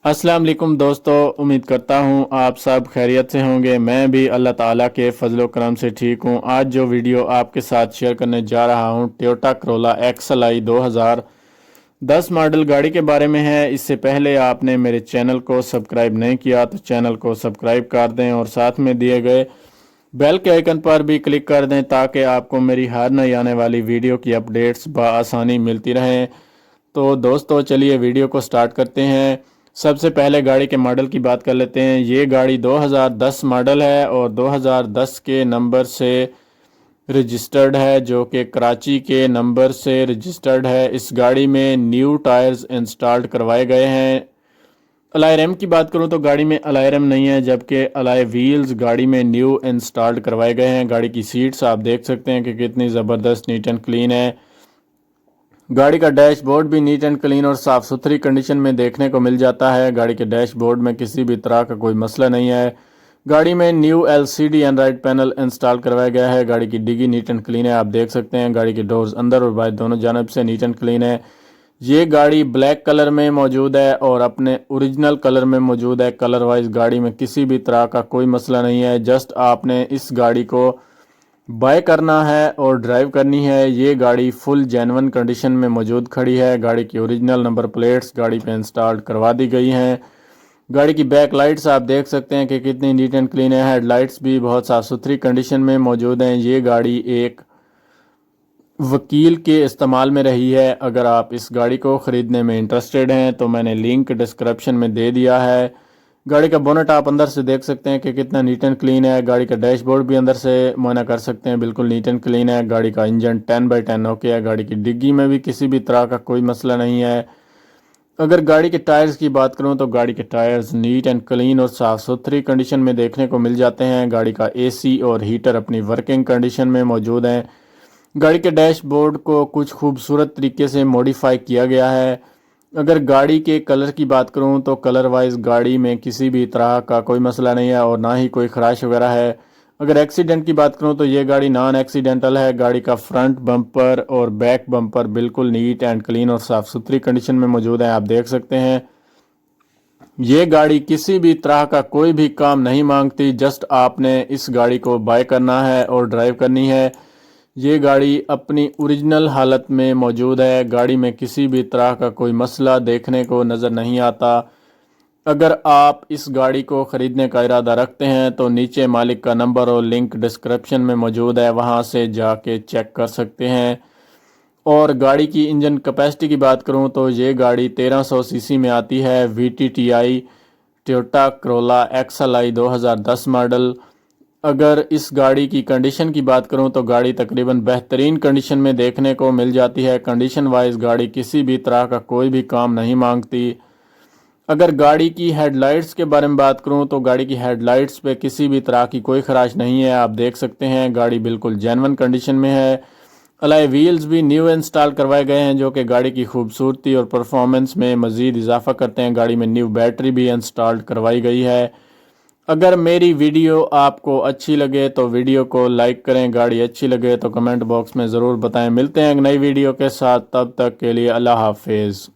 अस्सलाम वालेकुम दोस्तों, उम्मीद करता हूँ आप सब खैरियत से होंगे। मैं भी अल्लाह ताला के फजलो करम से ठीक हूँ। आज जो वीडियो आपके साथ शेयर करने जा रहा हूँ टोयोटा करोला XLI 2010 मॉडल गाड़ी के बारे में है। इससे पहले आपने मेरे चैनल को सब्सक्राइब नहीं किया तो चैनल को सब्सक्राइब कर दें और साथ में दिए गए बेल के आइकन पर भी क्लिक कर दें ताकि आपको मेरी हर नई आने वाली वीडियो की अपडेट्स बआसानी मिलती रहें। तो दोस्तों चलिए वीडियो को स्टार्ट करते हैं। सबसे पहले गाड़ी के मॉडल की बात कर लेते हैं। ये गाड़ी 2010 मॉडल है और 2010 के नंबर से रजिस्टर्ड है, जो कि कराची के नंबर से रजिस्टर्ड है। इस गाड़ी में न्यू टायर्स इंस्टॉल्ड करवाए गए हैं। अलाय रैम की बात करूं तो गाड़ी में अलाय रैम नहीं है, जबकि अलाय व्हील्स गाड़ी में न्यू इंस्टॉल्ड करवाए गए हैं। गाड़ी की सीट्स आप देख सकते हैं कि कितनी ज़बरदस्त नीट एंड क्लीन है। गाड़ी का डैशबोर्ड भी नीट एंड क्लीन और साफ़ सुथरी कंडीशन में देखने को मिल जाता है। गाड़ी के डैशबोर्ड में किसी भी तरह का कोई मसला नहीं है। गाड़ी में new LCD Android panel install करवाया गया है। गाड़ी की डिग्गी नीट एंड क्लीन है, आप देख सकते हैं। गाड़ी के डोर्स अंदर और बाहर दोनों जानब से नीट एंड क्लीन है। ये गाड़ी ब्लैक कलर में मौजूद है और अपने ओरिजिनल कलर में मौजूद है। कलर वाइज गाड़ी में किसी भी तरह का कोई मसला नहीं है। जस्ट आपने इस गाड़ी को बाय करना है और ड्राइव करनी है। ये गाड़ी फुल जेन्युइन कंडीशन में मौजूद खड़ी है। गाड़ी की ओरिजिनल नंबर प्लेट्स गाड़ी पे इंस्टॉल करवा दी गई हैं। गाड़ी की बैक लाइट्स आप देख सकते हैं कि कितनी नीट एंड क्लीन है। हेडलाइट्स भी बहुत साफ़ सुथरी कंडीशन में मौजूद हैं। ये गाड़ी एक वकील के इस्तेमाल में रही है। अगर आप इस गाड़ी को ख़रीदने में इंटरेस्टेड हैं तो मैंने लिंक डिस्क्रिप्शन में दे दिया है। गाड़ी का बोनट आप अंदर से देख सकते हैं कि कितना नीट एंड क्लीन है। गाड़ी का डैशबोर्ड भी अंदर से मुआयना कर सकते हैं, बिल्कुल नीट एंड क्लीन है। गाड़ी का इंजन 10/10 ओके है। गाड़ी की डिग्गी में भी किसी भी तरह का कोई मसला नहीं है। अगर गाड़ी के टायर्स की बात करूं तो गाड़ी के टायर्स नीट एंड क्लीन और साफ़ सुथरी कंडीशन में देखने को मिल जाते हैं। गाड़ी का AC और हीटर अपनी वर्किंग कंडीशन में मौजूद हैं। गाड़ी के डैशबोर्ड को कुछ खूबसूरत तरीके से मॉडिफाई किया गया है। अगर गाड़ी के कलर की बात करूं तो कलर वाइज गाड़ी में किसी भी तरह का कोई मसला नहीं है और ना ही कोई खराश वगैरह है। अगर एक्सीडेंट की बात करूं तो ये गाड़ी नॉन एक्सीडेंटल है। गाड़ी का फ्रंट बम्पर और बैक बम्पर बिल्कुल नीट एंड क्लीन और साफ़ सुथरी कंडीशन में मौजूद है, आप देख सकते हैं। ये गाड़ी किसी भी तरह का कोई भी काम नहीं मांगती। जस्ट आपने इस गाड़ी को बाय करना है और ड्राइव करनी है। ये गाड़ी अपनी ओरिजिनल हालत में मौजूद है। गाड़ी में किसी भी तरह का कोई मसला देखने को नज़र नहीं आता। अगर आप इस गाड़ी को ख़रीदने का इरादा रखते हैं तो नीचे मालिक का नंबर और लिंक डिस्क्रिप्शन में मौजूद है, वहां से जाके चेक कर सकते हैं। और गाड़ी की इंजन कैपेसिटी की बात करूं तो ये गाड़ी 1300 सीसी में आती है। VTTI Toyota Corolla XLI 2010 model. अगर इस गाड़ी की कंडीशन की बात करूं तो गाड़ी तकरीबन बेहतरीन कंडीशन में देखने को मिल जाती है। कंडीशन वाइज गाड़ी किसी भी तरह का कोई भी काम नहीं मांगती। अगर गाड़ी की हेडलाइट्स के बारे में बात करूं तो गाड़ी की हेडलाइट्स पे किसी भी तरह की कोई खराश नहीं है, आप देख सकते हैं। गाड़ी बिल्कुल जेन्युइन कंडीशन में है। अलाय व्हील्स भी न्यू इंस्टॉल करवाए गए हैं, जो कि गाड़ी की खूबसूरती और परफॉर्मेंस में मज़ीद इजाफा करते हैं। गाड़ी में न्यू बैटरी भी इंस्टॉल करवाई गई है। अगर मेरी वीडियो आपको अच्छी लगे तो वीडियो को लाइक करें, गाड़ी अच्छी लगे तो कमेंट बॉक्स में ज़रूर बताएं। मिलते हैं एक नई वीडियो के साथ, तब तक के लिए अल्लाह हाफिज़।